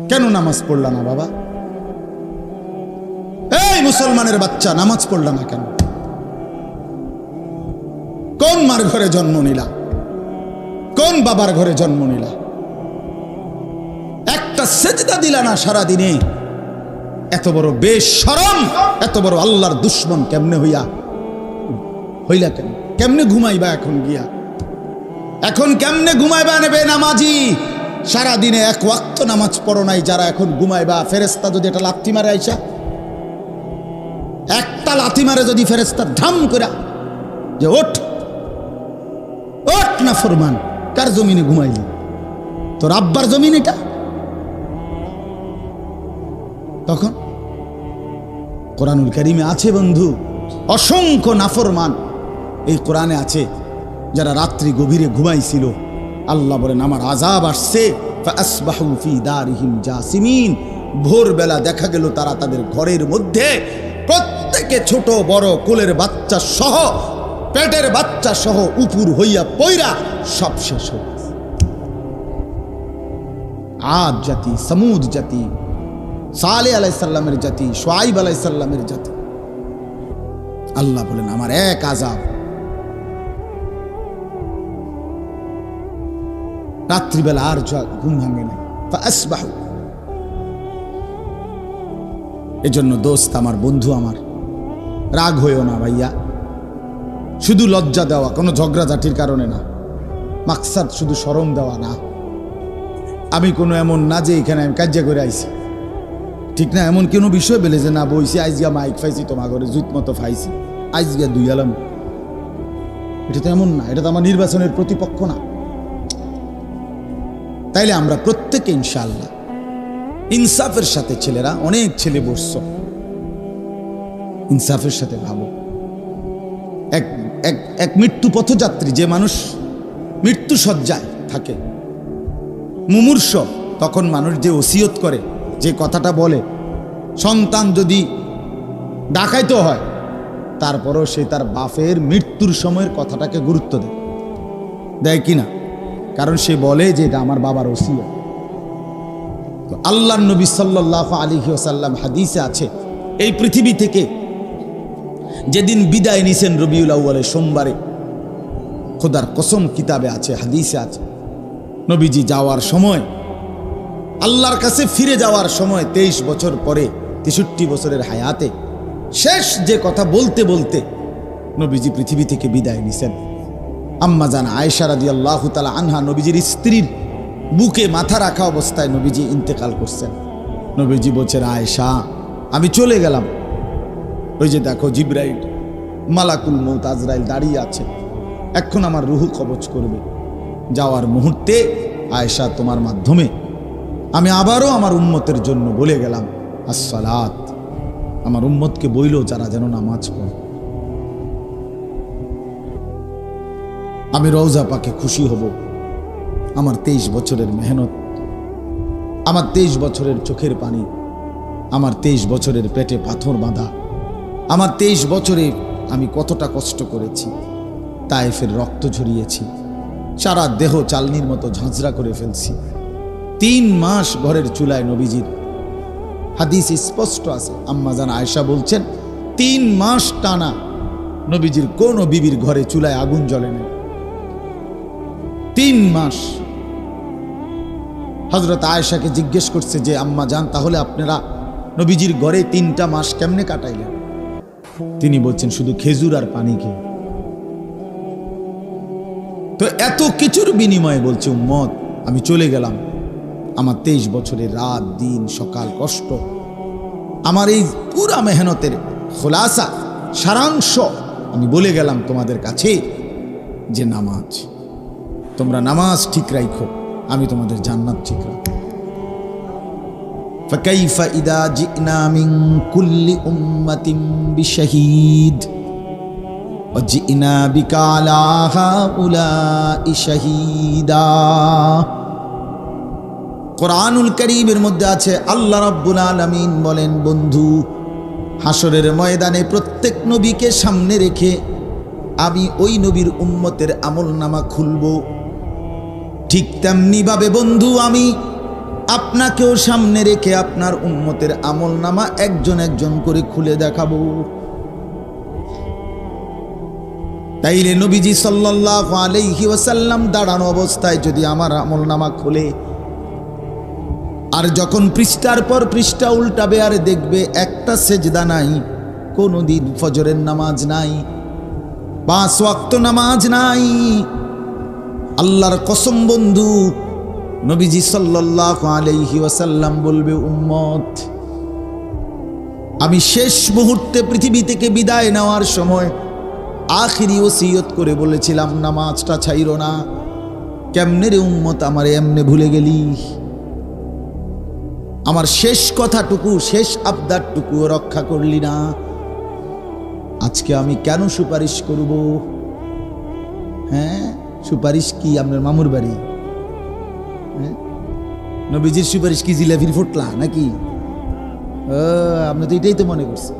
কেন নামাজ পড়লা না বাবা? এই মুসলমানের বাচ্চা, নামাজ পড়লা না কেন? কোন মার ঘরে জন্ম নিলা? কোন বাবার ঘরে জন্ম নিলা? একটা সেজদা দিলা না সারা দিনে। এত বড় বেশরম, এত বড় আল্লাহর দুশ্মন কেমনে হইলা কেন? কেমনে ঘুমাইবা এখন গিয়া? এখন কেমনে ঘুমাইবা? নেবে নামাজি সারা দিনে এক ওয়াক্ত নামাজ পড়ো নাই যারা, এখন ঘুমাইবা। ফেরেশতা যদি এটা লাথি মারে আইসা, একটা লাথি মারে যদি ফেরেশতা ধাম করে যে ওঠ ওঠ না ফরমান, কার জমিনে ঘুমাইলি? তোর আব্বার জমিন এটা? তখন কোরআনুল কারীমে আছে বন্ধু, অসংখ্য নাফরমান এই কোরআনে আছে যারা রাত্রি গভীরে ঘুমাইছিল। আল্লাহ বলেন আমার আযাব আসছে, ফাসবাহু ফি দারিহিম জাসিমিন। ভোরবেলা দেখা গেল তারা তাদের ঘরের মধ্যে প্রত্যেকে ছোট বড় কোলের বাচ্চা সহ, পেটের বাচ্চা সহ উপুর হইয়া পয়রা সব শেষ হয়ে গেছে। আদ জাতি, সমুদ জাতি, সালেহ আলাইহিস সালামের জাতি, শুআইব আলাইহিস সালামের জাতি। আল্লাহ বলেন আমার এক আযাব। রাত্রিবেলা আর ঘুম ভাঙে নাই। ফাসবাহু। এজন্য দোস্ত আমার, বন্ধু আমার, রাগ হইও না ভাইয়া। শুধু লজ্জা দেওয়া, কোনো ঝগড়াঝাটির কারণে না। মাকসাদ শুধু শরম দেওয়া না। আমি কোনো এমন না যে এখানে আমি কাজ্যা করে আইছি, ঠিক না? এমন কোনো বিষয় বেলে যে না বইছি আইজগা মাইক ফাইছি, তোমার ঘরে জুত মতো ফাইছি, আইজগা দুই আলাম। এটা তো এমন না, এটা তো আমার নির্বাচনের প্রতিপক্ষ না। তাইলে আমরা প্রত্যেকে ইনশাআল্লাহ ইনসাফের সাথে, ছেলেরা অনেক ছেলে বসছ, ইনসাফের সাথে ভাবো। এক মৃত্যু পথযাত্রী, যে মানুষ মৃত্যু শয্যায় থাকে, মুমূর্ষ, তখন মানুষ যে ওসিয়ত করে, যে কথাটা বলে, সন্তান যদি ডাকাইতে হয় তারপরও সে তার বাপের মৃত্যুর সময়ের কথাটাকে গুরুত্ব দেয় কিনা? কারণ সে বলে যে এটা আমার বাবার ওসিয়ত। তো আল্লাহর নবী সাল্লাল্লাহু আলাইহি ওয়াসাল্লাম হাদিসে আছে, এই পৃথিবী থেকে যেদিন বিদায় নিছেন রবিউল আউয়ালের সোমবারে, খোদার কসম কিতাবে আছে, হাদিসে আছে, নবীজি যাওয়ার সময়, আল্লাহর কাছে ফিরে যাওয়ার সময় 23 বছর পরে, 63 বছরের হায়াতে শেষ যে কথা বলতে বলতে নবীজি পৃথিবী থেকে বিদায় নিছেন। আম্মা জান আয়েশা রাদিয়াল্লাহু তাআলা আনহা, নবীজির স্ত্রীর বুকে মাথা রাখা অবস্থায় নবীজি ইন্তেকাল করছেন। নবীজি বলছেন আয়েশা আমি চলে গেলাম, ওই যে দেখো জিবরাইল, মালাকুল মউত আজরাইল দাঁড়িয়ে আছে, এখন আমার রুহু কবজ করবে। যাওয়ার মুহূর্তে আয়েশা তোমার মাধ্যমে আমি আবারও আমার উম্মতের জন্য বলে গেলাম আসসালাত। আমার উম্মতকে বইল যারা যেন নামাজ পড়ে। আমি রওজা পাকে খুশি হব। আমার 23 বছরের মেহনত, আমার 23 বছরের চোখের পানি, আমার 23 বছরের পেটে পাথর বাঁধা, আমার 23 বছরে আমি কতটা কষ্ট করেছি, তায়েফের রক্ত ঝরিয়েছি, সারা দেহ চালনির মতো ঝাঁঝরা করে ফেলছি। 3 মাস ঘরের চুলায় নবীজির, হাদিস স্পষ্ট আছে, আম্মা জান আয়েশা বলছেন 3 মাস টানা নবীজির কোন বিবির ঘরে চুলায় আগুন জ্বলে না। 3 মাস। হযরত আয়েশাকে জিজ্ঞেস করছে যে আম্মা জান তাহলে আপনারা নবীজির ঘরে 3টা মাস কেমনে কাটাইলেন? তিনি বলছেন শুধু খেজুর আর পানি খেয়ে। তো এত কিছুর বিনিময়ে বলছে উম্মত আমি চলে গেলাম, আমার 23 বছরের রাত দিন সকাল কষ্ট, আমার এই পুরা মেহনতের খোলাসা, সারাংশ আমি বলে গেলাম তোমাদের কাছে যে নামাজ, তোমরা নামাজ ঠিক রাখো, আমি তোমাদের জান্নাত ঠিক রাখো। ফাকাইফা ইদা জিনা মিন কুল্লি উম্মাতিন বিশাহীদ ওয়া জিনা বিকা আলা হাউলাই শাহীদা। কোরআনুল কারীমের মধ্যে আছে আল্লাহ রাব্বুল আলামিন বলেন, বন্ধু হাসরের ময়দানে প্রত্যেক নবীকে সামনে রেখে আমি ওই নবীর উম্মতের আমলনামা খুলব। ঠিক তেমনি ভাবে বন্ধু আমি আপনাকেও সামনে রেখে আপনার উম্মতের আমলনামা একজন একজন করে খুলে দেখাবো। তাইলে নবীজি সাল্লাল্লাহু আলাইহি ওয়াসাল্লাম দাঁড়ানো অবস্থায় যদি আমার আমলনামা খুলে, আর যখন পৃষ্ঠার পর পৃষ্ঠা উল্টাবে আর দেখবে একটা সেজদা নাই, কোনোদিন ফজরের নামাজ নাই, 5 ওয়াক্ত নামাজ নাই, আল্লাহর কসম বন্ধু, নবীজি সাল্লাল্লাহু আলাইহি ওয়াসাল্লাম বলবে, উম্মত, আমি শেষ মুহূর্তে পৃথিবী থেকে বিদায় নেওয়ার সময় আখিরি ওসিয়ত করে বলেছিলাম, নামাজটা ছাইরো না। কেমনে রে উম্মত, আমারে এমনে ভুলে গেলি? আমার শেষ কথাটুকু, শেষ আবদারটুকু রক্ষা করলি না। আজকে আমি কেন সুপারিশ করব? হ্যাঁ, সুপারিশ কি আপনার মামুর বাড়ি? নবীজির সুপারিশ কি জিলাপির ফোটলা নাকি? আপনি তো এটাই তো মনে করছেন।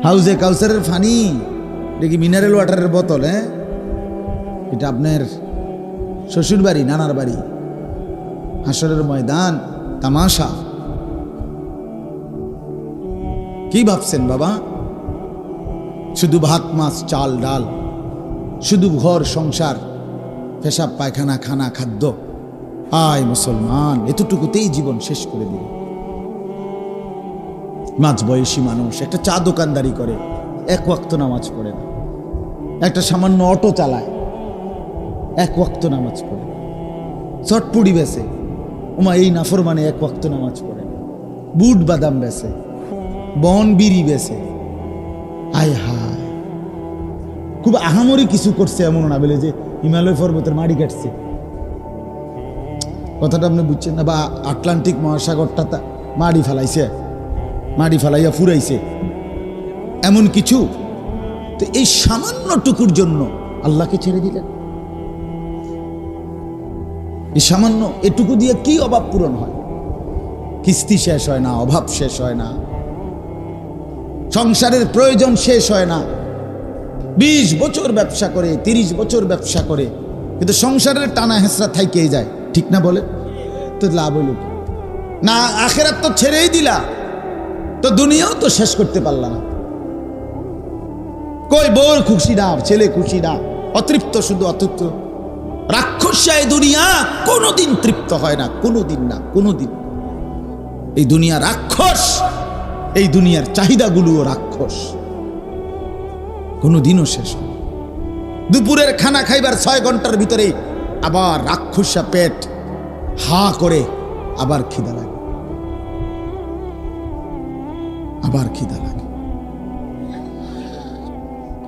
হাউজে কাউসারের ফানি দেখি মিনারেল ওয়াটারের বোতল। হ্যাঁ, এটা আপনার শ্বশুর বাড়ি, নানার বাড়ি, হাসরের ময়দান, তামাশা। কি ভাবছেন বাবা? শুধু ভাত মাছ চাল ডাল, শুধু ঘর সংসার, পেশাব পায়খানা, খানা খাদ্য। আয় মুসলমান, এতটুকুতেই জীবন শেষ করে দিল। মাঝ বয়সী মানুষ একটা চা দোকানদারি করে, 1 ওয়াক্ত নামাজ পড়ে না। একটা সামান্য অটো চালায়, 1 ওয়াক্ত নামাজ পড়ে। চটপুড়ি বেছে, ওমা এই নাফরমানে 1 ওয়াক্ত নামাজ পড়ে। বুট বাদাম বেছে, বন বিড়ি বেছে। হায় হায়, খুব আহামরি কিছু করছে এমন না বলে যে হিমালয় পর্বতের মাটি কাটছে, কথাটা আপনি বুঝছেন না? বা আটলান্টিক মহাসাগরটা মাটি ফেলাইছে, মাটি ফেলাইয়া ফুরাইছে, এমন কিছু। তো এই সামান্য টুকুর জন্য আল্লাহকে ছেড়ে দিলেন। এই সামান্য এটুকু দিয়ে কি অভাব পূরণ হয়? কিস্তি শেষ হয় না, অভাব শেষ হয় না, সংসারের প্রয়োজন শেষ হয় না। 20 বছর ব্যবসা করে, 30 বছর ব্যবসা করে, কিন্তু সংসারের টানা হেঁচড়া থাইকেই যায়, ঠিক না বলে? তো লাভ হইল না? আখেরাত তো ছেড়েই দিলা, তো দুনিয়াও তো শেষ করতে পারলা না। কই বউর খুশি না, ছেলে খুশি না, অতৃপ্ত, শুধু অতৃপ্ত। রাক্ষসায় দুনিয়া কোনোদিন তৃপ্ত হয় না, কোনোদিন না, কোনোদিন। এই দুনিয়া রাক্ষস, এই দুনিয়ার চাহিদাগুলোও রাক্ষস, কোনোদিনও শেষ হয়। দুপুরের খানা খাইবার 6 ঘন্টার ভিতরে আবার রাক্ষসা পেট হা করে, আবার খিদা লাগে, আবার খিদা লাগে।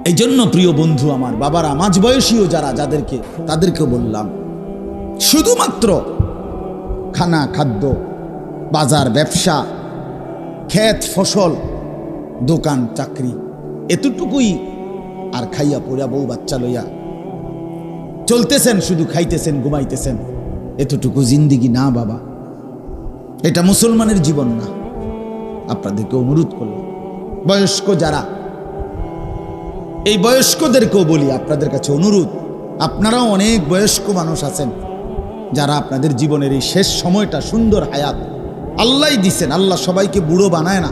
এই জন্য প্রিয় বন্ধু আমার, বাবারা, মাঝ বয়সীও যারা, যাদেরকে, তাদেরকে বললাম, শুধুমাত্র খানা খাদ্য, বাজার ব্যবসা, ক্ষেত ফসল, দোকান চাকরি, এতটুকুই। আর খাইয়া পড়িয়া বউ বাচ্চা লইয়া চলতেছেন, শুধু খাইতেছেন, ঘুমাইতেছেন, এতটুকু জিন্দিগি না বাবা। এটা মুসলমানের জীবন না। আপনাদেরকে অনুরোধ করলাম, বয়স্ক যারা, এই বয়স্কদেরকেও বলি, আপনাদের কাছে অনুরোধ, আপনারাও অনেক বয়স্ক মানুষ আছেন যারা আপনাদের জীবনের এই শেষ সময়টা, সুন্দর হায়াত আল্লাহ দিচ্ছেন। আল্লাহ সবাইকে বুড়ো বানায় না।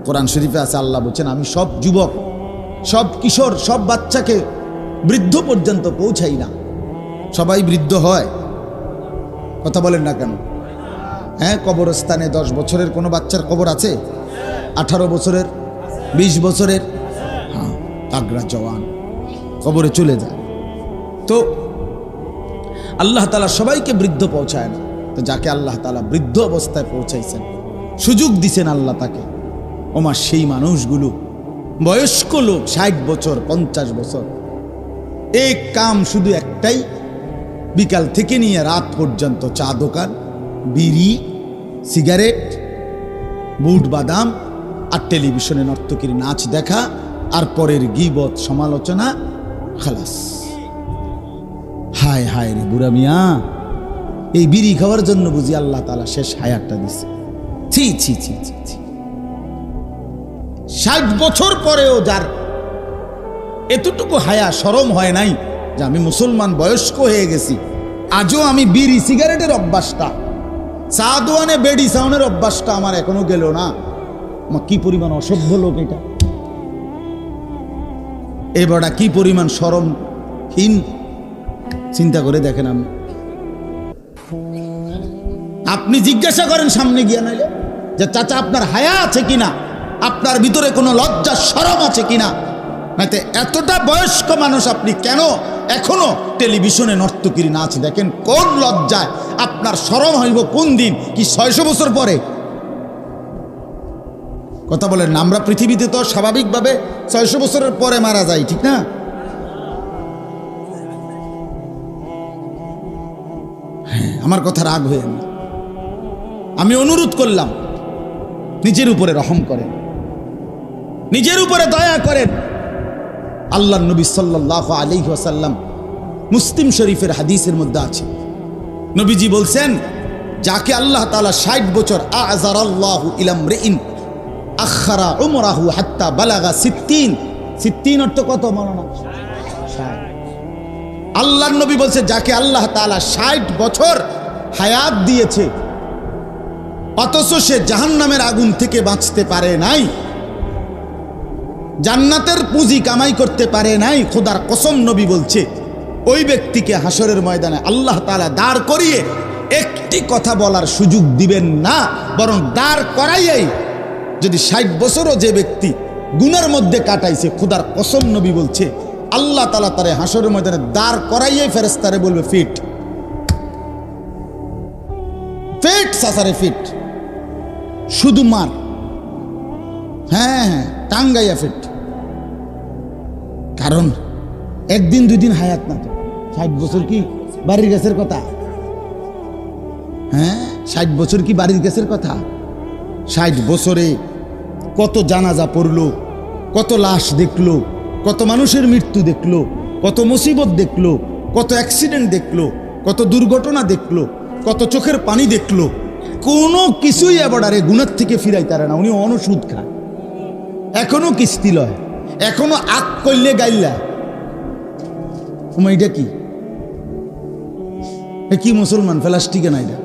কোরআন শরীফে আছে, আল্লাহ বলছেন, আমি সব যুবক, সব কিশোর, সব বাচ্চাকে বৃদ্ধ পর্যন্ত পৌঁছাই না। সবাই বৃদ্ধ হয়? কথা বলেন না কেন? হ্যাঁ, কবরস্থানে 10 বছরের কোনো বাচ্চার কবর আছে? 18 বছরের, 20 বছরের, হ্যাঁ, তাগড়া জওয়ান কবরে চলে যায়। তো আল্লাহ তাআলা সবাইকে বৃদ্ধ পৌঁছায় না। তো যাকে আল্লাহ তাআলা বৃদ্ধ অবস্থায় পৌঁছাইছেন, সুযোগ দিছেন আল্লাহ তাকে, ওমা সেই মানুষগুলো, বয়স্ক লোক, 60 বছর, 50 বছর, এই কাম শুধু একটাই, বিকাল থেকে নিয়ে রাত পর্যন্ত চা দোকান, বিড়ি, সিগারেট, বুট বাদাম, আর টেলিভিশনে নর্তকীর নাচ দেখা, আর পরের গীবত, সমালোচনা, খালাস। হায় হায় রে বুড়া মিয়া, এই বিড়ি খাওয়ার জন্য বুঝি আল্লাহ তাআলা শেষ হায়াতটা দিছে? ছি ছি ছি ছি ছি। 60 বছর পরেও যার এতটুকু হায়া শরম হয় নাই যে আমি মুসলমান, বয়স্ক হয়ে গেছি, আজও আমি বিড়ি সিগারেটের অভ্যাসটা চা দোয়ানে বেডি সাউনের অভ্যাসটা আমার এখনো গেল না। আমার কি পরিমাণ অসভ্য লোক এটা! এবারটা কি পরিমাণ শরমহীন চিন্তা করে দেখেন। আপনি জিজ্ঞাসা করেন সামনে গিয়া, নাইলে যে চাচা আপনার হায়া আছে কিনা, আপনার ভিতরে কোনো লজ্জা শরম আছে কিনা। নাইতে এতটা বয়স্ক মানুষ আপনি কেন এখনো টেলিভিশনে নর্তকীর নাচ দেখেন? কোন লজ্জায়? আপনার শরম হইব কোন দিন? কি 600 বছর পরে? কথা বলেন না। আমরা পৃথিবীতে তো স্বাভাবিকভাবে 600 বছরের পরে মারা যাই, ঠিক না? হ্যাঁ, আমার কথা রাগ হয়ে না। আমি অনুরোধ করলাম, নিজের উপরে রহম করেন, নিজের উপরে দয়া করেন। আল্লাহর নবী সাল্লাল্লাহু আলাইহি ওয়াসাল্লাম, মুসলিম শরীফের হাদিসের মধ্যে আছে, নবীজি বলছেন, যাকে আল্লাহ তাআলা 60 বছর আযরাল্লাহু ইলা ইমরিইন আখারা উমরাহু হাত্তা বালাগা 60 অর্থ কত মাওলানা? 60। আল্লাহর নবী বলছে, যাকে আল্লাহ তাআলা 60 বছর হায়াত দিয়েছে অথচ সে জাহান্নামের আগুন থেকে বাঁচতে পারে নাই, জান্নাতের পুঁজি কামাই করতে পারে নাই, খোদার কসম নবী বলছে ওই ব্যক্তিকে হাসরের ময়দানে আল্লাহ তাআলা দাঁড় করিয়ে একটি কথা বলার সুযোগ দিবেন না, বরং দাঁড় করাইয়াই, যদি 60 বছরও যে ব্যক্তি গুনার মধ্যে কাটাইছে, খোদার কসম নবী বলছে আল্লাহ তাআলা তারে হাসরের ময়দানে দাঁড় করাইয়াই ফেরেশতারে বলবে, ফিট ফিট সাসারে ফিট, শুধু মার, হ্যাঁ হ্যাঁ টাঙ্গাইয়া ফিট। কারণ একদিন 2 দিন হায়াত না তো। 60 বছর কি বাড়ির গাছের কথা? হ্যাঁ, 60 বছর কি বাড়ির গাছের কথা? 60 বছরে কত জানাজা পড়লো, কত লাশ দেখলো, কত মানুষের মৃত্যু দেখলো, কত মুসিবত দেখলো, কত অ্যাক্সিডেন্ট দেখলো, কত দুর্ঘটনা দেখলো, কত চোখের পানি দেখলো। কোনো কিছুই এবারে গুনার থেকে ফিরাই তারা না। উনি অনুসুদ খান, এখনো কিস্তি লয়, এখনো আগ করলে গাইলা। এটা কি? কি মুসলমান প্লাস্টিকে না? এটা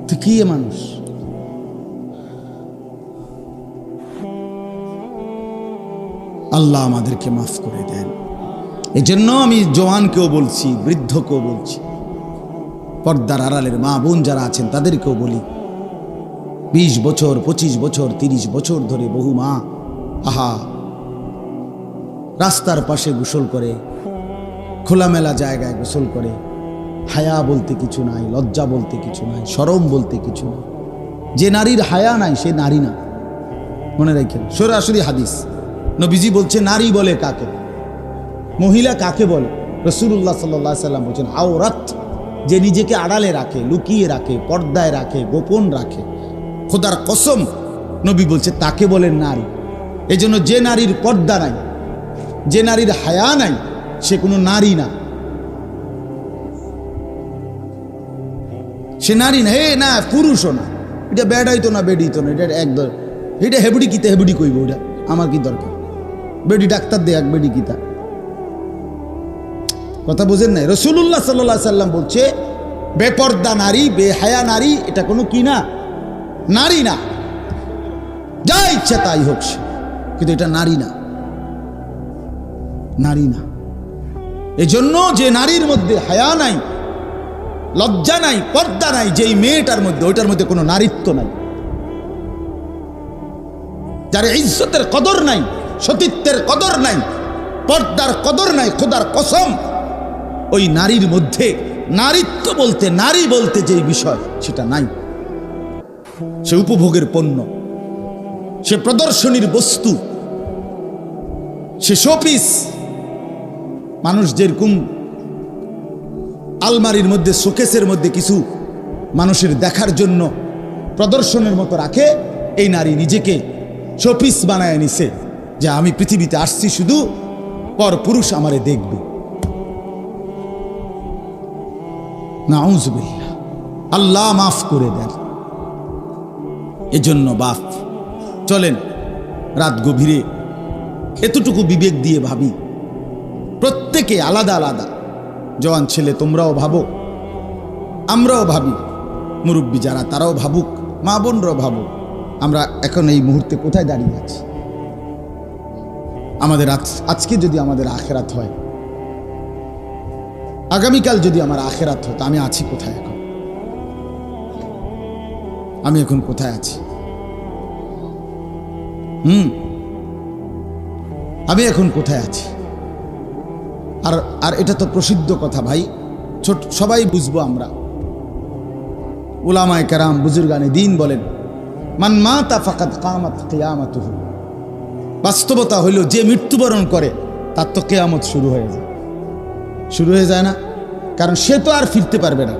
তো কি মানুষ? আল্লাহ আমাদেরকে মাফ করে দেন। এই জন্য আমি জওয়ানকেও বলছি, বৃদ্ধকেও বলছি, পর্দার আড়ালের মা বোন যারা আছেন তাদেরকেও বলি, 20 বছর 25 বছর 30 বছর ধরে বহু মা আহা রাস্তার পাশে গোসল করে, খোলামেলা জায়গায় গোসল করে, হায়া বলতে কিছু নাই, লজ্জা বলতে কিছু নাই, শরম বলতে কিছু নাই। যে নারীর হায়া নাই সে নারী না, মনে রাখেন। সরাসরি হাদিস, নবীজি বলছে নারী বলে কাকে, মহিলা কাকে বলে? রাসূলুল্লাহ সাল্লাল্লাহু আলাইহি ওয়াসাল্লাম বলছেন আওরাত, যে নিজেকে আড়ালে রাখে, লুকিয়ে রাখে, পর্দায় রাখে, গোপন রাখে। খোদার কসম নবী বলছে তাকে বলেন নারী। এই জন্য যে নারীর পর্দা নাই, যে নারীর হায়া নাই, সে কোনো নারী না, সে নারী না। হে না, পুরুষও না। এটা ব্যাড হইতো না, বেড হইতো না, এটা একদম, এটা হেবড়ি কিতা, হেবড়ি কইব, ওটা আমার কি দরকার? বেডি ডাক্তার দেখ, বেডি কিতা, কথা বুঝেন নাই? রাসূলুল্লাহ সাল্লাল্লাহু আলাইহি ওয়াসাল্লাম বলছে বেপর্দা নারী, বেহায়া নারী, এটা কোনো কি না, নারী না। যা ইচ্ছা তাই হোক সে, কিন্তু এটা নারী না, নারী না। এজন্য যে নারীর মধ্যে হায়া নাই, লজ্জা নাই, পর্দা নাই, যেই মেয়েটার মধ্যে, ওইটার মধ্যে কোনো নারীত্ব নাই। যার ইজ্জতের কদর নাই, সতীত্বের কদর নাই, পর্দার কদর নাই, খোদার কসম ওই নারীর মধ্যে নারীত্ব বলতে, নারী বলতে যেই বিষয় সেটা নাই। সে উপভোগের পণ্য, সে প্রদর্শনীর বস্তু, সে শোপিস। মানুষ যেরকম আলমারির মধ্যে, শোকেসের মধ্যে কিছু মানুষের দেখার জন্য প্রদর্শনের মতো রাখে, এই নারী নিজেকে শোপিস বানায় নিছে যে আমি পৃথিবীতে আসছি শুধু পর পুরুষ আমারে দেখবে। নাউযুবিল্লাহ, আল্লাহ মাফ করে দেন। এজন্য বাপ চলেন রাত গভীরে এতটুকু বিবেক দিয়ে ভাবি, প্রত্যেকে আলাদা আলাদা। জওয়ান ছেলে তোমরাও ভাবো, আমরাও ভাবি, মুরব্বী যারা তারাও ভাবুক, মা বোনরাও ভাবুক, আমরা এখন এই মুহূর্তে কোথায় দাঁড়িয়ে আছি। আমাদের আজকে যদি আমাদের আখেরাত হয়, আগামীকাল যদি আমার আখেরাত হয়, তো আমি আছি কোথায় এখন? আমি এখন কোথায় আছি? আমি এখন কোথায় আছি? আর এটা তো প্রসিদ্ধ কথা ভাই, সবাই বুঝবো আমরা। উলামায়ে কেরাম বুজুর্গানে দ্বীন বলেন, মান মাতা ফাকাদ কামাত কিয়ামাতুহু। বাস্তবতা হইল যে মৃত্যুবরণ করে তার তো কিয়ামত শুরু হয়ে যায়। শুরু হয়ে যায় না? কারণ সে তো আর ফিরতে পারবে না,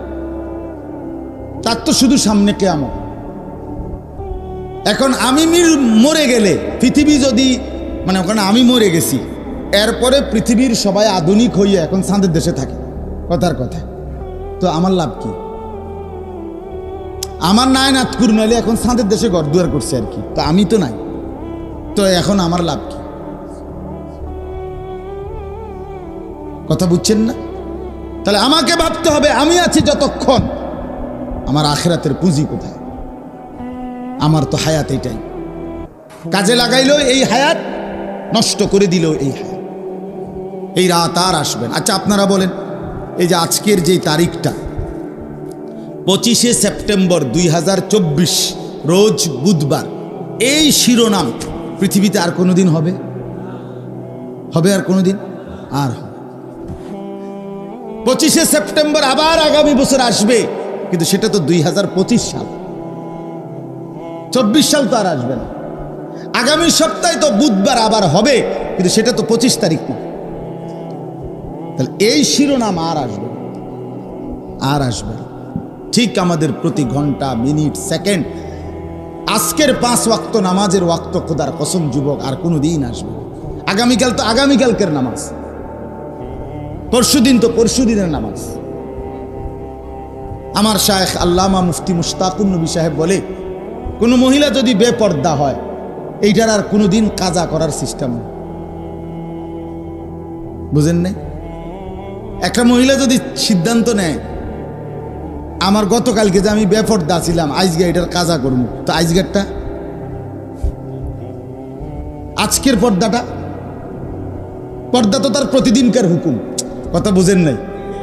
তার তো শুধু সামনে কিয়ামত। এখন আমি মরে গেলে পৃথিবী যদি, মানে ওখানে আমি মরে গেছি, এরপরে পৃথিবীর সবাই আধুনিক হইয়া এখন চাঁদের দেশে থাকে, কথার কথা, তো আমার লাভ কি? আমার নাই নাতকুর নাইলে এখন চাঁদের দেশে ঘর দুয়ার করছে আর কি, তো আমি তো নাই, তো এখন আমার লাভ কি? কথা বুঝছেন না? তাহলে আমাকে ভাবতে হবে আমি আছি যতক্ষণ, আমার আখিরাতের পুঁজি কোথায়? আমার তো হায়াত এটাই, কাজে লাগাইলো এই হায়াত, নষ্ট করে দিল এই হায়াত, এই রাত আর আসবেন। আচ্ছা আপনারা বলেন, এই যে আজকের যে তারিখটা 25শে সেপ্টেম্বর 2024 রোজ বুধবার, এই শিরোনাম পৃথিবীতে আর কোনোদিন হবে? হবে আর কোনোদিন? আর 25শে সেপ্টেম্বর আবার আগামী বছর আসবে, কিন্তু সেটা তো 2025 সাল, 24 সাল তো আর আসবে না। আগামী সপ্তাহে তো বুধবার আবার হবে, কিন্তু সেটা তো 25 তারিখ না। তাহলে এই শিরোনাম আর আসবে, আর আসবে। ঠিক আমাদের প্রতি ঘন্টা, মিনিট, সেকেন্ড, আজকের 5 ওয়াক্ত নামাজের ওয়াক্ত খোদার কসম যুবক আর কোনো দিন আসবে। আগামীকাল তো আগামীকালকের নামাজ, পরশুদিন তো পরশুদিনের নামাজ। আমার শায়েখ আল্লামা মুফতি মুশতাকুন নবী সাহেব বলে, কোনো মহিলা যদি বেপর্দা হয়, এইটার আর কোনোদিন কাজা করার সিস্টেম নেই। বুঝেন নাই? একটা মহিলা যদি সিদ্ধান্ত নেয়, আমার গতকালকে যে আমি বেপর্দা ছিলাম, আজকে এটার কাজা করবো, তো আজকেরটা, আজকের পর্দা তো তার প্রতিদিনকার হুকুম। কথা বুঝেন নাই?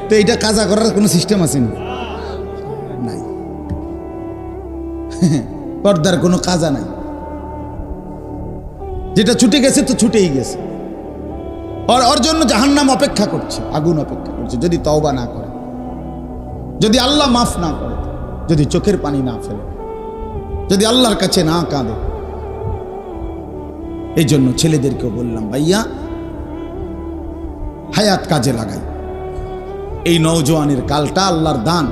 তো এটা কাজা করার কোনো সিস্টেম আছে না? নাই। পর্দার কোনো কাজা নাই, যেটা ছুটে গেছে তো ছুটেই গেছে। ওর জন্য জাহান্নাম অপেক্ষা করছে, আগুন অপেক্ষা করছে, যদি তওবা না করে, যদি আল্লাহ মাফ না করে, যদি চোখের পানি না ফেলে, যদি আল্লাহর কাছে না কাঁদে। এই জন্য ছেলেদেরকেও বললাম, ভাইয়া হায়াত কাজে লাগাই। এই নওজোয়ানের কালটা আল্লাহর দান,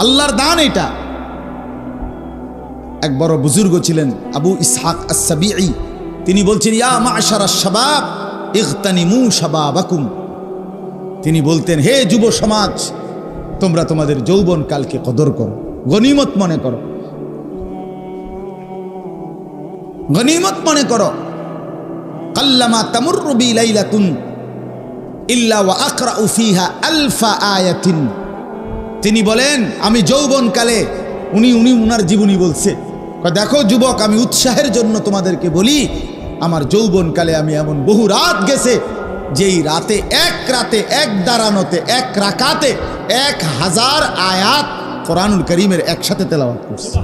আল্লাহর দান। এটা এক বড় বুজুর্গ ছিলেন আবু ইসহাক আস-সাবিঈ, তিনি বলছেন, ইয়া মা'শারাশ শাবাব ইগতানিমু শাবাবাকুম। তিনি বলতেন, হে যুব সমাজ, তোমরা তোমাদের যৌবন কালকে কদর করো, গনিমত মনে করো, গনিমত মনে করো। কাল্লামা তামুররু বি লাইলাতুন ইল্লা ওয়া আকরাউ ফিহা আলফা আয়াতিন। তিনি বলেন, আমি যৌবনকালে, উনি উনার জীবনী বলছে, দেখো যুবক, আমি উৎসাহের জন্য তোমাদেরকে বলি, আমার যৌবনকালে আমি এমন বহু রাত গেছে, যেই রাতে এক দাঁড়ানোতে, এক রাকাতে 1000 আয়াত কোরআনুল কারীমের একসাথে তেলাওয়াত করছে।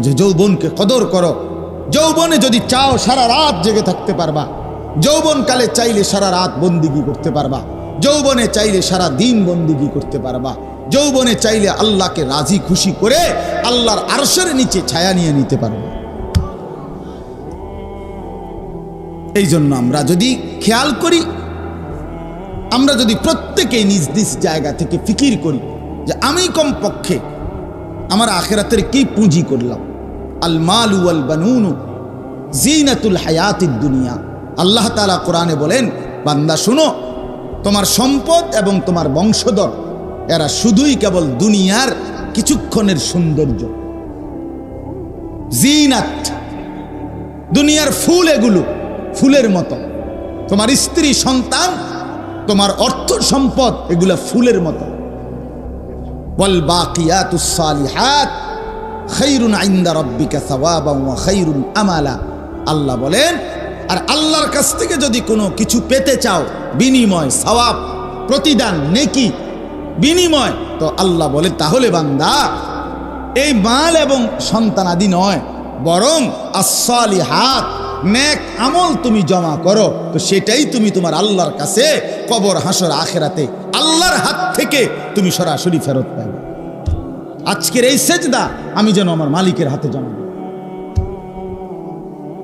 যে যৌবনকে কদর করো। যৌবনে যদি চাও সারা রাত জেগে থাকতে পারবা, যৌবনকালে চাইলে সারা রাত বন্দিগি করতে পারবা, যৌবনে চাইলে সারা দিন বন্দিগি করতে পারবা, যৌবনে চাইলে আল্লাহকে রাজি খুশি করে আল্লাহর আরশের নিচে ছায়া নিয়ে নিতে পারবা। এই জন্য আমরা যদি খেয়াল করি, আমরা যদি প্রত্যেকে নিজ নিজ জায়গা থেকে ফিকির করি যে আমি কমপক্ষে আমার আখিরাতের কি পুঁজি করলাম। আল মালু ওয়াল বানুন জিনাতুল হায়াতিদ দুনিয়া। আল্লাহ তাআলা কোরআনে বলেন, বান্দা শুনো, তোমার সম্পদ এবং তোমার বংশধর এরা শুধুই কেবল দুনিয়ার কিছুক্ষণের সৌন্দর্য, জিনাত, দুনিয়ার ফুল, এগুলো ফুলের মতো। তোমার স্ত্রী সন্তান তোমার অর্থ সম্পদ এগুলা ফুলের মতো। ওয়াল বাকিয়াতুস সালিহাত খায়রুন ইনদা রাব্বিকা সাওয়াবান ওয়া খায়রুন আমালা। আল্লাহ বলেন, আর আল্লাহর কাছ থেকে যদি কোনো কিছু পেতে চাও, বিনিময়, সওয়াব, প্রতিদান, নেকি, বিনিময়, তো আল্লাহ বলে তাহলে বান্দা এই মাল এবং সন্তানাদি নয়, বরং as-সালিহাত, নেক আমল তুমি জমা করো, তো সেটাই তুমি তোমার আল্লাহর কাছে কবর, হাসর, আখিরাতে আল্লাহর হাত থেকে তুমি সরাসরি ফেরত পাবে। আজকের এই সেজদা আমি যেন আমার মালিকের হাতে জমা দিই,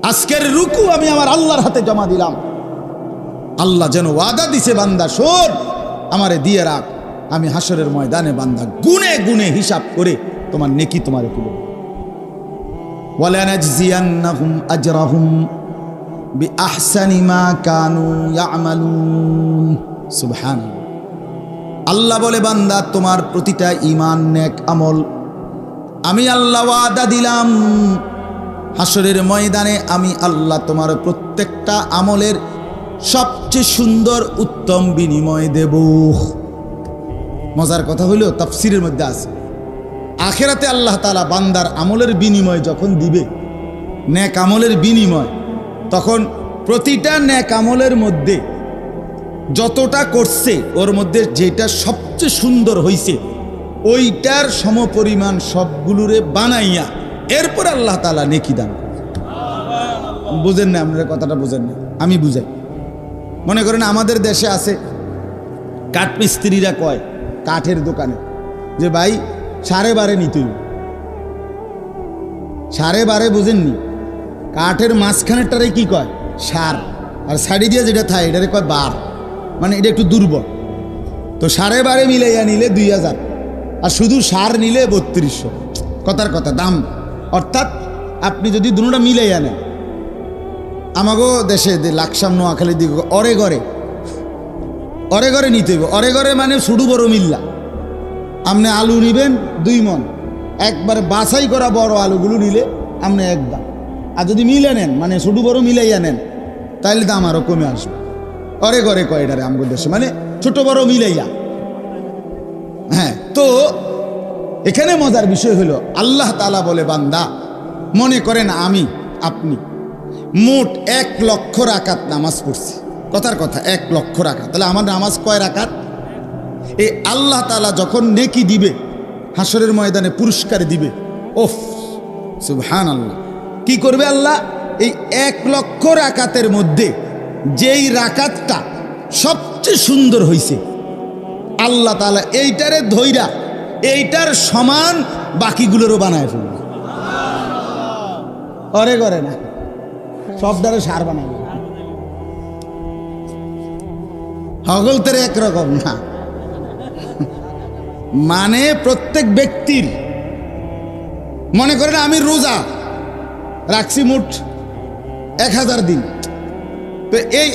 আজকের রুকু আমি আমার আল্লাহর হাতে জমা দিলাম। আল্লাহ যেন ওয়াদা দিছে, বান্দা শোন, আমারে দিয়ে রাখ, আমি হাসরের ময়দানে বান্দা গুনে গুনে হিসাব করে তোমার নেকি তোমারে তুলে দেব। ওয়ালানাজজিয়ান্নাহুম আজরাহুম বিআহসানি মা কানু ইয়ামালুন। সুবহানাল্লাহ। আল্লাহ বলে, বান্দা তোমার প্রতিটা ঈমান, নেক আমল আমি আল্লাহ ওয়াদা দিলাম, হাসরের ময়দানে আমি আল্লাহ তোমার প্রত্যেকটা আমলের সবচেয়ে সুন্দর উত্তম বিনিময় দেব। মজার কথা হইল, তাফসীরের মধ্যে আছে আখিরাতে আল্লাহ তাআলা বান্দার আমলের বিনিময় যখন দিবে, নেক আমলের বিনিময়, তখন প্রতিটা নেক আমলের মধ্যে যতটা করছে ওর মধ্যে যেটা সবচেয়ে সুন্দর হইছে ওইটার সমপরিমাণ সবগুলোরে বানাইয়া এরপর আল্লাহ তাআলা নেকি দান। বুঝেন না আপনারা কথাটা? বুঝেন না? আমি বুঝাই। মনে করেন আমাদের দেশে আছে কাঠমিস্ত্রিরা কয় কাঠের দোকানে যে ভাই 12.5 নিতে হইব। 12.5 বুঝেননি? কাঠের মাঝখানেরটারে কি কয়? সার, আর সাইডে দিয়ে যেটা থাকে এটারে কয় বার, মানে এটা একটু দুর্বল। তো 12.5 মিলাইয়া নিলে 2000, আর শুধু সার নিলে 3200। কথার কথা দাম। অর্থাৎ আপনি যদি দুটোটা মিলাইয়া নেন, আমাগো দেশে লাকসাম, নোয়াখালী দিকে অরে ঘরে নিতে হইব। অরে ঘরে মানে শুধু বড় মিল্লা। আপনি আলু নিবেন 2 মণ, একবারে বাছাই করা বড় আলুগুলো নিলে আপনি একদম। আর যদি মিলে নেন, মানে শুধু বড় মিলাইয়া নেন, তাহলে দাম আরও কমে আসবে। অরে ঘরে কয় এটারে আমাদের দেশে, মানে ছোট বড় মিলাইয়া। হ্যাঁ, তো এখানে মজার বিষয় হলো আল্লাহ তাআলা বলে, বান্দা মনে করেন আমি আপনি মোট 1 লক্ষ রাকাত নামাজ পড়ছি। কথার কথা 1 লক্ষ রাকাত, তাহলে আমার নামাজ কয় রাকাত? এই আল্লাহ তাআলা যখন নেকি দিবে, হাসরের ময়দানে পুরস্কার দিবে, ওফ সুবহানাল্লাহ, কি করবে আল্লাহ? এই 1 লক্ষ রাকাতের মধ্যে যেই রাকাতটা সবচেয়ে সুন্দর হইছে, আল্লাহ তাআলা এইটারে ধইরা এইটার সমান বাকিগুলোরও বানায় ফেলবে। অরে করে না, সবটারে সার বানাবে। হগলতের একরকম না, মানে প্রত্যেক ব্যক্তির, মনে করেন আমি রোজা রাখছি মোট 1000 দিন, তো এই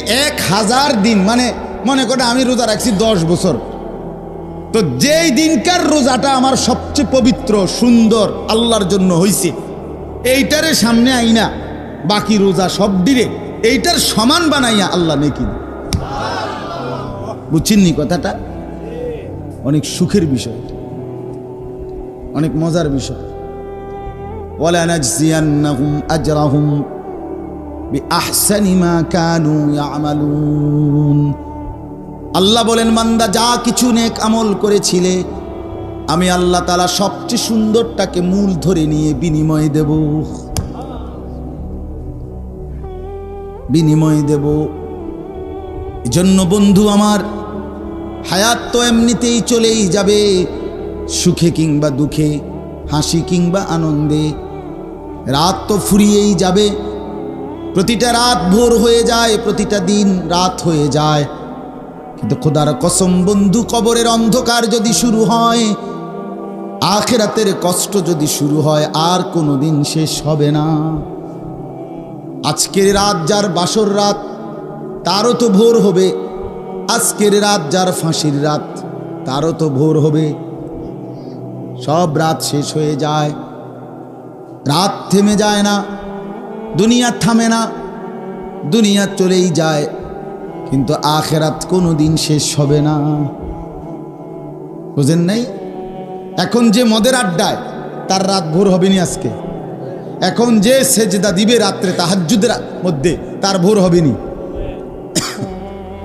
1000 দিন মানে মনে করেন আমি রোজা রাখছি 10 বছর, তো যেই দিনকার রোজাটা আমার সবচেয়ে পবিত্র সুন্দর আল্লাহর জন্য হইছে, এইটারে সামনে আইনা বাকি রোজা সব দিলে এইটার সমান বানাইয়া আল্লাহ নেকি। বুঝছেননি কথাটা? অনেক সুখের বিষয়, অনেক মজার বিষয়। ওয়ালানাজজিয়ান্নাহুম আজরাহুম বিআহসানি মা কানু ইয়ামালুন। আল্লাহ বলেন, বান্দা যা কিছু নেক আমল করেছিলে আমি আল্লাহ তাআলা সবচেয়ে সুন্দরটাকে মূল ধরে নিয়ে বিনিময় দেব, বিনিময় দেব। এজন্য বন্ধু আমার, হায়াত তো এমনিতেই চলেই যাবে, সুখে কিংবা দুঃখে, হাসি কিংবা আনন্দে। রাত তো ফুরিয়েই যাবে, প্রতিটা রাত ভোর হয়ে যায়, প্রতিটা দিন রাত হয়ে যায়। কিন্তু খোদার কসম বন্ধু, কবরের অন্ধকার যদি শুরু হয়, আখিরাতের কষ্ট যদি শুরু হয়, আর কোনোদিন শেষ হবে না। আজকের রাত যার বাসর রাত, তারও তো ভোর হবে। আজকের রাত যার ফাঁসির রাত, তারও তো ভোর হবে। সব রাত শেষ হয়ে যায়, রাত থেমে যায় না, দুনিয়া থামে না, দুনিয়া চলেই যায়। কিন্তু আখেরাত কোনোদিন শেষ হবে না। বুঝেন নাই? এখন যে মদের আড্ডায়, তার রাত ভোর হবে নি আজকে। এখন যে সেজদা দিবে রাত্রে তাহাজ্জুদের মধ্যে, তার ভোর হবে নি।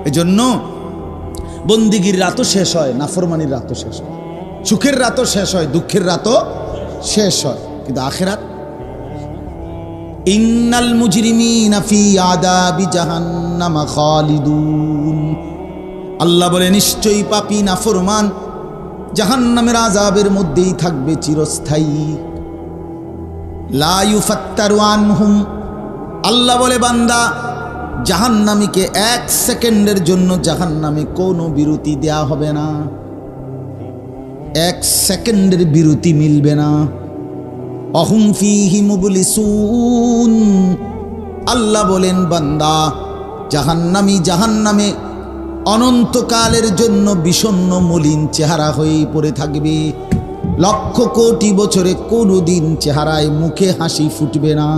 এজন্য বন্দিগির রাতও শেষ হয়, নাফরমানির রাতও শেষ হয়, সুখের রাতও শেষ হয়, দুঃখের রাতও শেষ হয়, কিন্তু আখিরাত। ইন্নাল মুজরিমিনা ফি আযাবি জাহান্নাম খালিদুন, আল্লাহ বলে নিশ্চয়ই পাপী নাফরমান জাহান্নামের আযাবের মধ্যেই থাকবে চিরস্থায়ী। লা ইউফাত্তারু আনহুম, আল্লাহ বলে বান্দা জাহান্নামীকে 1 সেকেন্ডের জন্য জাহান্নামে কোনো বিরতি দেয়া হবে না, 1 সেকেন্ডের বিরতি মিলবে না। অহুম ফীহি মুবলিসুন, আল্লাহ বলেন বান্দা জাহান্নামী জাহান্নামে অনন্তকালের জন্য বিষণ্ণ মলিন চেহারা হয়েই পড়ে থাকবে। লক্ষ কোটি বছরে কোনোদিন চেহারায় মুখে হাসি ফুটবে না।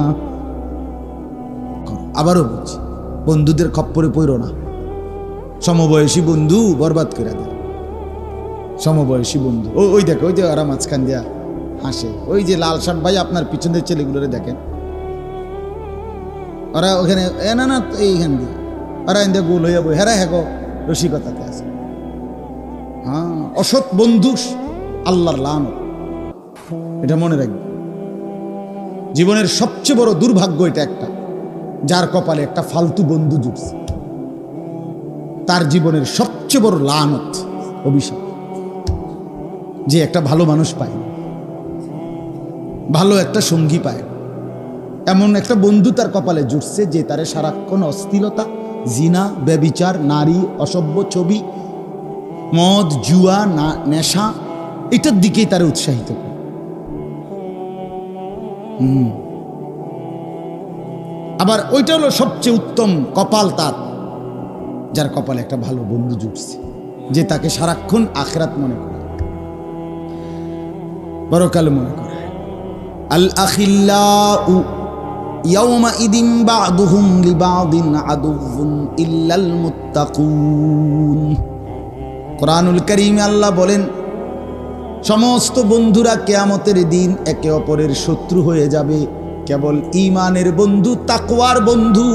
আবারও বলছি, বন্ধুদের খপ্পরে পড়ো না। সমবয়সী বন্ধু বরবাদ করে দেয়। সমবয়সী বন্ধু ওই দেখো, ওই যে ওরা মাঝখান দিয়া হাসে, ওই যে লাল শার্ট ভাই আপনার পিছনের ছেলেগুলোরে দেখেন, ওরা ওখানে না না এইখান দিয়ে ওরা এনে গোল হইয়া বই, হেরা হ্যাগো রসিকতাতে আছে। হ্যাঁ, অসৎ বন্ধু আল্লাহর লানত, এটা মনে রাখবে। জীবনের সবচেয়ে বড় দুর্ভাগ্য এটা একটা, যার কপালে একটা ফালতু বন্ধু জুটছে, তার জীবনের সবচেয়ে বড় লানত, অভিশাপ, যে একটা ভালো মানুষ পায়, ভালো একটা সঙ্গী পায়, এমন একটা বন্ধু তার কপালে জুটছে যে তারে সারাক্ষণ অশ্লীলতা, জিনা, ব্যভিচার, নারী, অসভ্য ছবি, মদ, জুয়া, নেশা, এটার দিকেই তারে উৎসাহিত করে। আবার ওইটা হলো সবচেয়ে উত্তম কপাল তার, যার কপালে একটা ভালো বন্ধু জুটছে, যে তাকে সারাক্ষণ আখিরাত মনে করে, পরকাল মনে করে। আল আখিল্লাউ ইয়াওমাইদিন বা'দুহুম লিবা'দিন আদুউন ইল্লাল মুত্তাকুন। কোরআনুল কারীমে আল্লাহ বলেন সমস্ত বন্ধুরা কিয়ামতের দিন একে অপরের শত্রু হয়ে যাবে, কেবল ঈমানের বন্ধু, তাকওয়ার বন্ধু,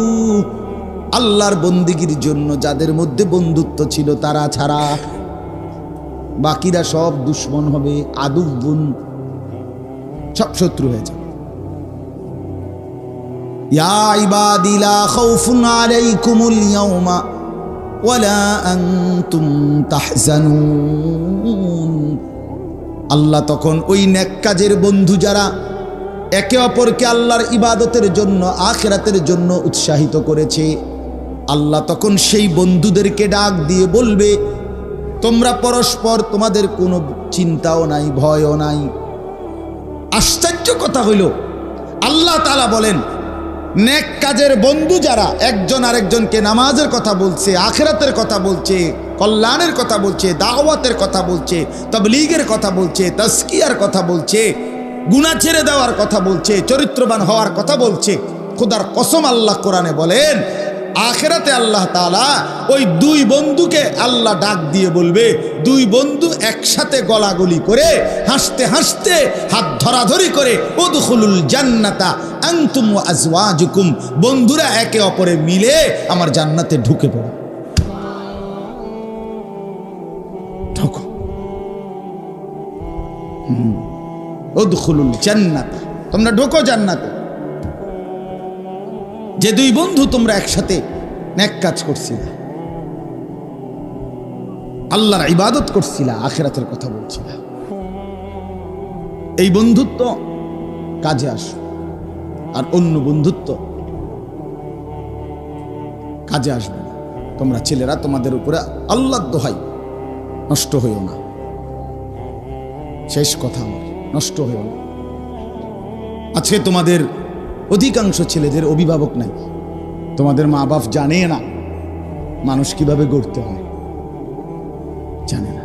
আল্লাহর বন্দেগীর জন্য যাদের মধ্যে বন্ধুত্ব ছিল তারা ছাড়া বাকিরা সব দুশমন হবে, আদুউন, সব শত্রু হয়ে যাবে। ইয়া ইবাদি লা খাউফুন আলাইকুমুল ইয়াওমা ওয়ালা আনতুম তাহজানুন। আল্লাহ তখন ওই নেক কাজের বন্ধু যারা একে অপরকে আল্লাহর ইবাদতের জন্য, আখিরাতের জন্য উৎসাহিত করেছে, আল্লাহ তখন সেই বন্ধুদেরকে ডাক দিয়ে বলবে তোমরা পরস্পর, তোমাদের কোনো চিন্তাও নাই, ভয়ও নাই। আশ্চর্য কথা হইল, আল্লাহ তাআলা বলেন নেক কাজের বন্ধু যারা একজন আরেকজনকে নামাজের কথা বলছে, আখিরাতের কথা বলছে, কল্যাণের কথা বলছে, দাওয়াতের কথা বলছে, তাবলীগের কথা বলছে, তাজকিয়ার কথা বলছে, গুনাহ ছেড়ে দেওয়ার কথা বলছে, চরিত্রবান হওয়ার কথা বলছে, খোদার কসম আল্লাহ কোরআনে বলেন আখিরাতে আল্লাহ তাআলা ওই দুই বন্ধুকে আল্লাহ ডাক দিয়ে বলবে, দুই বন্ধু একসাথে গলাগলি করে হাসতে হাসতে হাত ধরাধরি করে উদখুলুল জান্নাতা আনতুম ওয়া আজওয়াজুকুম, বন্ধুরা একে অপরে মিলে আমার জান্নাতে ঢুকে পড়ো, ঢোকো। উদখুলুল জান্নাতা, তোমরা ঢোকো জান্নাতে। যে দুই বন্ধু তোমরা একসাথে নেক কাজ করছিলা, আল্লাহর ইবাদত করছিলা, আখিরাতের কথা বলছিলা, এই বন্ধুত্ব কাজে আসো। আর অন্য বন্ধুত্ব কাজে আসবে না। তোমরা ছেলেরা তোমাদের উপরে আল্লাহর দোহাই নষ্ট হইও না, শেষ কথা আমার, নষ্ট হইও না। আজকে তোমাদের অধিকাংশ ছেলেদের অভিভাবক নাই, তোমাদের মা বাপ জানে না মানুষ কিভাবে গড়তে হয়, জানে না,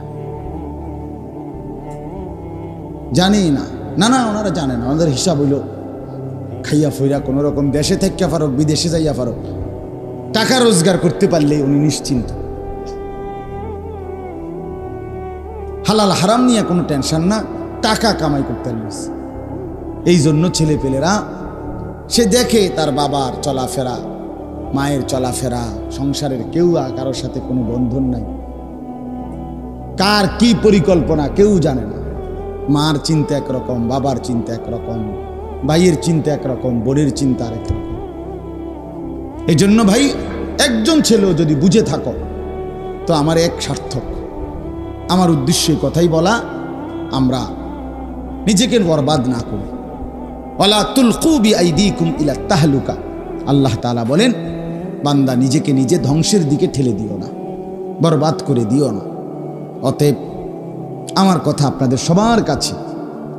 জানেই না, না না ওনারা জানে না। ওনাদের হিসাব হইল খাইয়া ফইরা কোনো রকম দেশে থাকিয়া ফারক, বিদেশে যাইয়া ফারক, টাকা রোজগার করতে পারলে উনি নিশ্চিন্ত। হালাল হারাম নিয়ে কোনো টেনশন না, টাকা কামাই করতে পারলে। এই জন্য ছেলে পেলেরা সে দেখে তার বাবার চলাফেরা, মায়ের চলাফেরা, সংসারের কেউ কারোর সাথে কোনো বন্ধন নাই, কার কি পরিকল্পনা কেউ জানে না। মার চিন্তা একরকম, বাবার চিন্তা একরকম, ভাইয়ের চিন্তা একরকম, বোনের চিন্তা আরেক রকম। এই জন্য ভাই, একজন ছেলেও যদি বুঝে থাকো তো আমার এক সার্থক। আমার উদ্দেশ্য কথাই বলা, আমরা নিজেকে বরবাদ না করি। ওয়ালা তুলকু বিআইদিকুম ইলা তাহলুকা, আল্লাহ তাআলা বলেন, বান্দা নিজেকে নিজে ধ্বংসের দিকে ঠেলে দিও না, বরবাদ করে দিও না। অতএব আমার কথা আপনাদের সবার কাছে,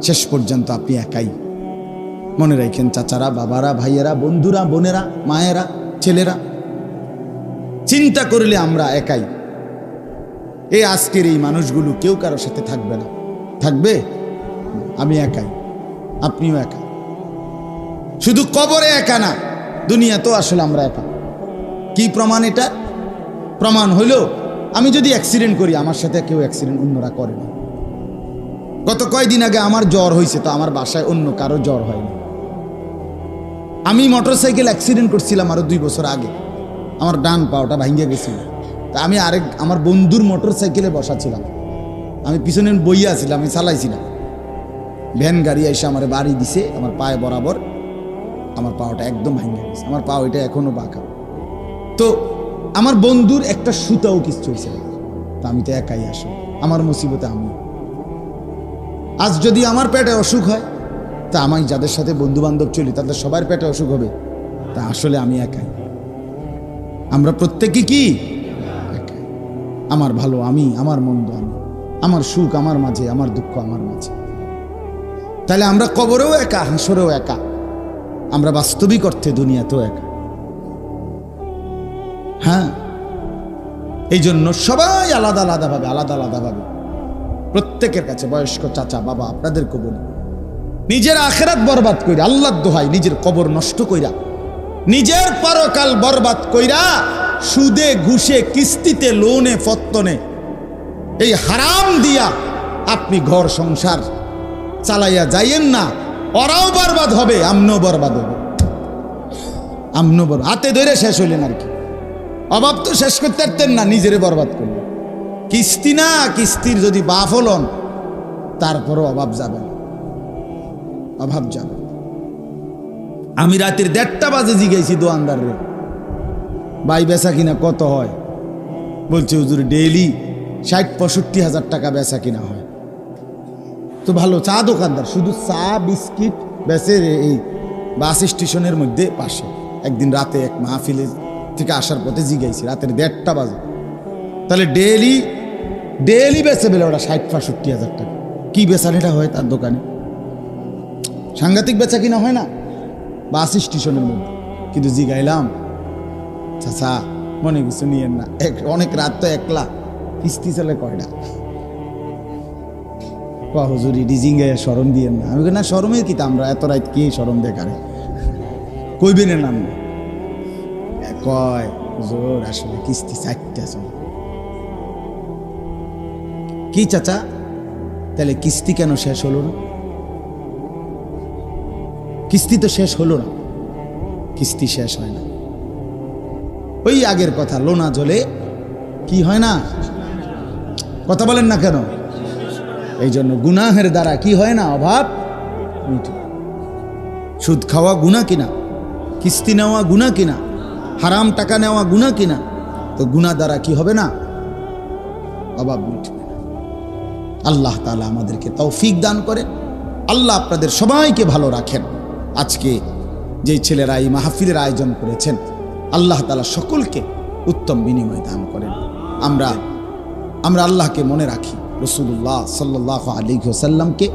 শেষ পর্যন্ত আপনি একাই। মনে রাখেন চাচারা, বাবারা, ভাইয়েরা, বন্ধুরা, বোনেরা, মায়েরা, ছেলেরা, চিন্তা করলে আমরা একাই। এই আজকের এই মানুষগুলো কেউ কারোর সাথে থাকবে না, থাকবে? আমি একাই, আপনিও একা। শুধু কবরে একা না, দুনিয়া তো আসলে আমরা একা। কি প্রমাণ এটা? প্রমাণ হইল, আমি যদি অ্যাক্সিডেন্ট করি, আমার সাথে কেউ অ্যাক্সিডেন্ট অন্যরা করে না। গত কয়েকদিন আগে আমার জ্বর হয়েছে, তো আমার বাসায় অন্য কারো জ্বর হয়নি। আমি মোটরসাইকেল অ্যাক্সিডেন্ট করছিলাম আরো 2 বছর আগে, আমার ডান পাওটা ভাঙিয়ে গেছিল। তা আমি আমার বন্ধুর মোটরসাইকেলে বসা ছিলাম, আমি পিছনে বইয়া ছিলাম, আমি চালাইছিলাম। ভ্যান গাড়ি এসে আমার বাড়ি দিছে, আমার পায়ে বরাবর আমার পাওটা একদম ভাঙিয়ে গেছে। আমার পা ওইটা এখনো বাঁকা। তো আমার বন্ধুর একটা সুতাও কিছু হয়েছে। তা আমি তো একাই আসি, আমার মুসিবতে আমি। আজ যদি আমার পেটে অসুখ হয়, তা আমি যাদের সাথে বন্ধু বান্ধব চলি তাদের সবার পেটে অসুখ হবে, তা আসলে আমি একাই। আমরা প্রত্যেকে কি একাই। আমার ভালো আমি, আমার মন্দ আমি, আমার সুখ আমার মাঝে, আমার দুঃখ আমার মাঝে। তাহলে আমরা কবরেও একা, হাসরেও একা, আমরা বাস্তবিক অর্থে দুনিয়াতেও একা। হ্যাঁ, এই জন্য সবাই আলাদা আলাদা ভাবে প্রত্যেকের কাছে, বয়স্ক চাচা বাবা আপনাদেরকে বলি, নিজের আখেরাত বরবাদ কইরা, আল্লাহর দোহাই, নিজের কবর নষ্ট কইরা, নিজের পরকাল বরবাদ কইরা, সুদে ঘুষে কিস্তিতে লোনে ফত্তনে এই হারাম দিয়া আপনি ঘর সংসার চালাইয়া যাইয়েন না। ওরাও বরবাদ হবে, আমনও বরবাদ হবে। আমনও বরবাদ, হাতে ধরে শেষ হইলেন আর কি। অভাব তো শেষ করতে পারতেন না, নিজেরে বরবাদ করলেন। কিস্তি না, কিস্তির যদি বাপ হলন, তারপরও অভাব যাবে না, অভাব যাবে। আমি রাতের 1:30 বাজে জিগাইছি দোয়ানদারে, ভাই বেচা কিনা কত হয়? বলছে হুজুর ডেইলি 60-65 হাজার টাকা বেচা কিনা হয়। তো ভালো চা দোকানদার, শুধু চা বিস্কিট বেচে এই বাস স্টেশনের মধ্যে পাশে। একদিন রাতে এক মাহফিলে থেকে আসার পথে জিগাইছি, রাতের 1:30 বাজে। তাহলে ডেইলি বেচে বেলে ওরা 60-65 হাজার টাকা। কি বেচানিটা হয় তার দোকানে? সাংঘাতিক বেচা কিনা হয় না বাস স্টেশনের মধ্যে। কিন্তু জিগাইলাম, চাচা মনে কিছু নিয়েন না, অনেক রাত তো, একলা কিস্তি চলে কয়টা? হুজুর ডিজিং সরম দিয়েন না। আমি না, সরমের কি, আমরা এত রাত কি সরম দেখারে কইবেন নাম কয় হুজুর আসলে কিস্তি 4টা চলে। কি চাচা, তাহলে কিস্তি কেন শেষ হলো না? কিস্তি তো শেষ হলো না, কিস্তি শেষ হয় না। ওই আগের কথা, লোনা জ্বলে কি হয় না, কথা বলেন না কেন? এই জন্য গুনাহের দ্বারা কি হয় না, অভাব মিটে। সুদ খাওয়া গুনাহ কিনা, কিস্তি নেওয়া গুনাহ কিনা, হারাম টাকা নেওয়া গুনাহ কিনা? তো গুনাহ দ্বারা কি হবে না, অভাব মিটবে না। আল্লাহ তাআলা আমাদেরকে তৌফিক দান করেন। আল্লাহ আপনাদের সবাইকে ভালো রাখেন। আজকে যেই ছেলেরা এই মাহফিলের আয়োজন করেছেন, আল্লাহ তাআলা সকলকে উত্তম বিনিময় দান করেন। আমরা আল্লাহকে মনে রাখি, রাসূলুল্লাহ সাল্লাল্লাহু আলাইহি ওয়াসাল্লামকে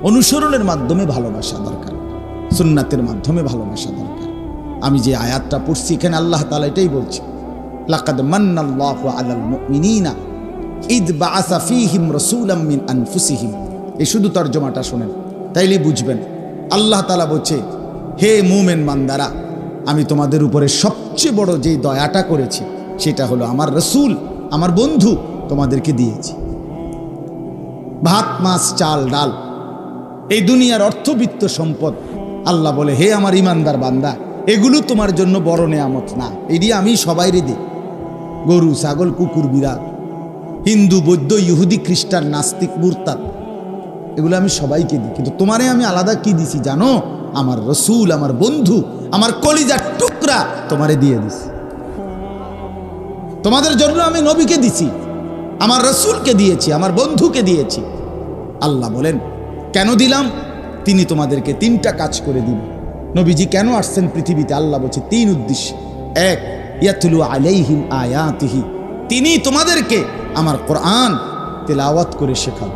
অনুসরণের মাধ্যমে ভালোবাসা দরকার, সুন্নাতের মাধ্যমে ভালোবাসা দরকার। আমি যে আয়াতটা পড়ছি এখানে আল্লাহ তাআলা এটাই বলছে, লাকাদ মান্নাল্লাহু আলাল মুমিনিনা ইদ বাআসা ফীহিম রাসূলাম মিন আনফুসিহিম। এই শুধু তরজমাটা শুনেন, তাইলে বুঝবেন। আল্লাহ তাআলা বলছে, হে মুমিন বান্দারা, আমি তোমাদের উপরে সব সবচেয়ে বড় যে দয়াটা করেছি সেটা হলো আমার রসুল, আমার বন্ধু তোমাদেরকে দিয়েছি। ভাত, মাছ, চাল, ডাল, এই দুনিয়ার অর্থবিত্ত সম্পদ, আল্লাহ বলে হে আমার ইমানদার বান্দা, এগুলো তোমার জন্য বড় নেয়ামত না, এটি আমি সবাইরে দিই। গরু, ছাগল, কুকুর, বিড়াল, হিন্দু, বৌদ্ধ, ইহুদি, খ্রিস্টান, নাস্তিক, মুরতাদ, এগুলো আমি সবাইকে দিই। কিন্তু তোমারে আমি আলাদা কি দিছি জানো? আমার রসুল, আমার বন্ধু, আমার কলিজার টুকরা তোমারে দিয়ে দিছি। তোমাদের জন্য আমি নবীকে দিছি, আমার রসুলকে দিয়েছি, আমার বন্ধুকে দিয়েছি। আল্লাহ বলেন কেন দিলাম? তিনি তোমাদেরকে 3টা কাজ করে দিবেন। নবীজি কেন আসছেন পৃথিবীতে? আল্লাহ বলছে 3 উদ্দেশ্য। 1, ইয়াতলু আলাইহিম আয়াতিহি, তিনি তোমাদেরকে আমার কোরআন তেলাওয়াত করে শেখান।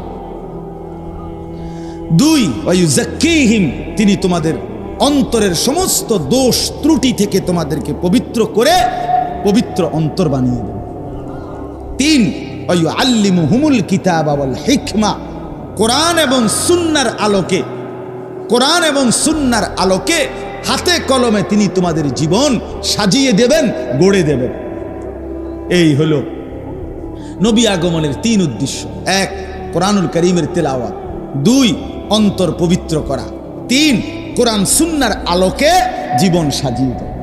2, ওয়ায়ুযাক্কিহিম, তিনি তোমাদের অন্তরের সমস্ত দোষ ত্রুটি থেকে তোমাদেরকে পবিত্র করে পবিত্র অন্তর বানিয়ে দেন। 3, ওয়ায়ুআল্লিমুহুমুল কিতাবা ওয়াল হিকমা, কোরআন এবং সুন্নাহর আলোকে, কোরআন এবং সুন্নাহর আলোকে হাতে কলমে তিনি তোমাদের জীবন সাজিয়ে দেবেন, গড়ে দেবেন। এই হলো নবী আগমনের 3 উদ্দেশ্য। 1, কোরআনুল কারীমের তেলাওয়াত। 2, অন্তর পবিত্র করা। 3, কোরআন সুন্নাহর আলোকে জীবন সাজিয়ে দেওয়া।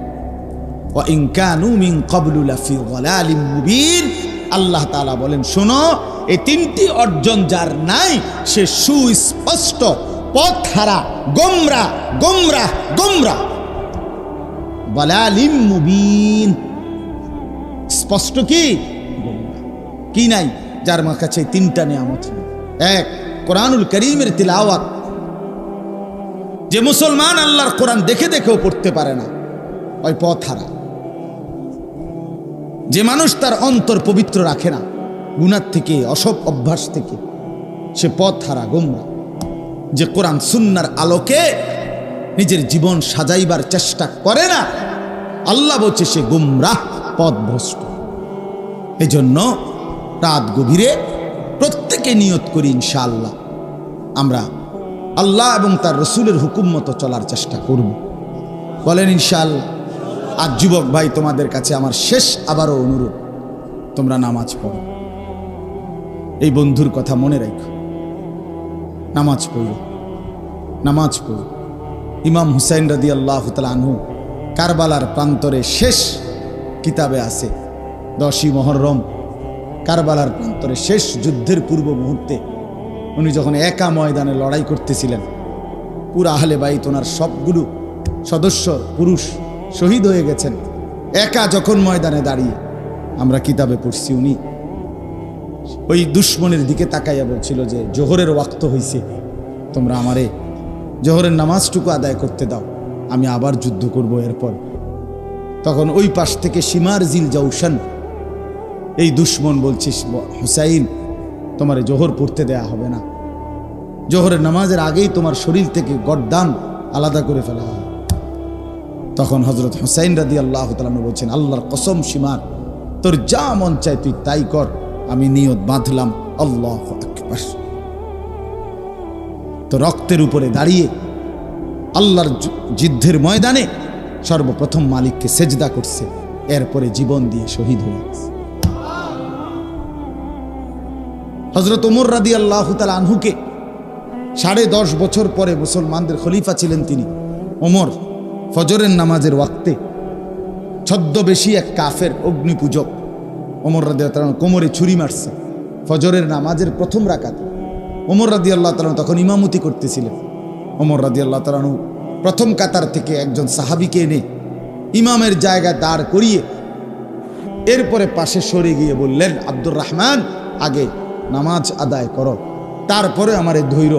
ওয়া ইন কানু মিন ক্বাবলু লাফি যালালিম মুবিন, আল্লাহ তাআলা বলেন শোনো, এই 3টি অর্জন যার নাই সে সুস্পষ্ট পথহারা, গোমরা গোমরা গোমরা। যালালিম মুবিন, স্পষ্ট কি? কি নাই? যার কাছে 3টা নিয়ামত নেই। 1, কোরআনুল কারীমের তিলাওয়াত। যে মুসলমান আল্লাহর কোরআন দেখে দেখেও পড়তে পারে না, ওই পথহারা। যে মানুষ তার অন্তর পবিত্র রাখে না গুনাহ থেকে, অসৎ অভ্যাস থেকে, সে পথহারা, গোমরা। যে কোরআন সুন্নাহর আলোকে নিজের জীবন সাজাইবার চেষ্টা করে না, আল্লাহ বলছে সে গোমরাহ, পথভ্রষ্ট। এজন্য রাত গভীরে প্রত্যেকে নিয়ত করি ইনশাআল্লাহ আমরা আল্লাহ এবং তার রসুলের হুকুম মতো চলার চেষ্টা করব। বলেন ইনশাআল্লাহ। আর যুবক ভাই, তোমাদের কাছে আমার শেষ আবারও অনুরোধ, তোমরা নামাজ পড়ো। এই বন্ধুর কথা মনে রাখো, নামাজ পড়ো, নামাজ পড়ো। ইমাম হুসাইন রাদিয়াল্লাহু তাআলা আনহু কারবালার প্রান্তরে শেষ কিতাবে আছে 10ই মুহররম, কারবালার প্রান্তরে শেষ যুদ্ধের পূর্ব মুহূর্তে উনি যখন একা ময়দানে লড়াই করতেছিলেন, পুরা আহলে বাইত ওনার সবগুলো সদস্য পুরুষ শহীদ হয়ে গেছেন, একা যখন ময়দানে দাঁড়িয়ে, আমরা কিতাবে পড়ছি উনি ওই দুশ্মনের দিকে তাকাইয়া বলছিল যে জোহরের ওয়াক্ত হইছে, তোমরা আমারে জোহরের নামাজটুকু আদায় করতে দাও, আমি আবার যুদ্ধ করব এরপর। তখন ওই পাশ থেকে সিমার জিল জাউশান, এই দুশ্মন বলছিস হুসাইন, তোমারে জোহর পড়তে দেয়া হবে না, জোহরের নামাজের আগেই তোমার শরীর থেকে গর্দান আলাদা করে ফেলা হবে। তখন হযরত হুসাইন রাদিয়াল্লাহু তাআলা বলছেন, আল্লাহর কসম সিমার, তোর যা মন চায় তুই তাই কর, আমি নিয়ত বাঁধলাম, আল্লাহু আকবার। তো রক্তের উপরে দাঁড়িয়ে আল্লাহর যুদ্ধের ময়দানে সর্বপ্রথম মালিককে সেজদা করছে, এরপরে জীবন দিয়ে শহীদ হয়ে গেছে। হযরত ওমর রাদিয়াল্লাহু তাআলা আনহুকে 10.5 বছর পরে মুসলমানদের খলিফা ছিলেন তিনি ওমর, ফজরের নামাজের ওয়াক্তে ছদ্মবেশী এক কাফের অগ্নিপূজক ওমর রাদিয়াল্লাহু তাআলা কোমরে ছুরি মারছে ফজরের নামাজের প্রথম রাকাতে। ওমর রাদিয়াল্লাহু তাআলা তখন ইমামতি করতেছিলেন। ওমর রাদিয়াল্লাহু তাআলা প্রথম কাতার থেকে একজন সাহাবীকে এনে ইমামের জায়গায় দাঁড় করিয়ে এরপরে পাশে সরে গিয়ে বললেন, আব্দুর রহমান, আগে নামাজ আদায় করো, তারপরে আমার এই ধৈর্য।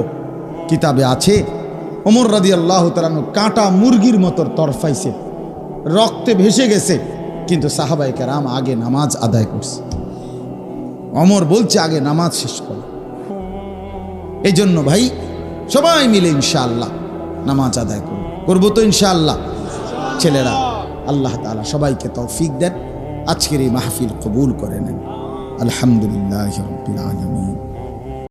কিতাবে আছে ওমর রাদিয়াল্লাহু তাআলা কাঁটা মুরগির মতো তরফাইছে, রক্তে ভেসে গেছে, কিন্তু সাহাবায়ে কেরাম আগে নামাজ আদায় করছে। ওমর বলছে আগে নামাজ শেষ করো। এই জন্য ভাই সবাই মিলে ইনশাআল্লাহ নামাজ আদায় করব, করবো তো ইনশাআল্লাহ। ছেলেরা, আল্লাহ তাআলা সবাইকে তৌফিক দেন, আজকের এই মাহফিল কবুল করে নেন। আলহামদুলিল্লাহি রাব্বিল আলামিন।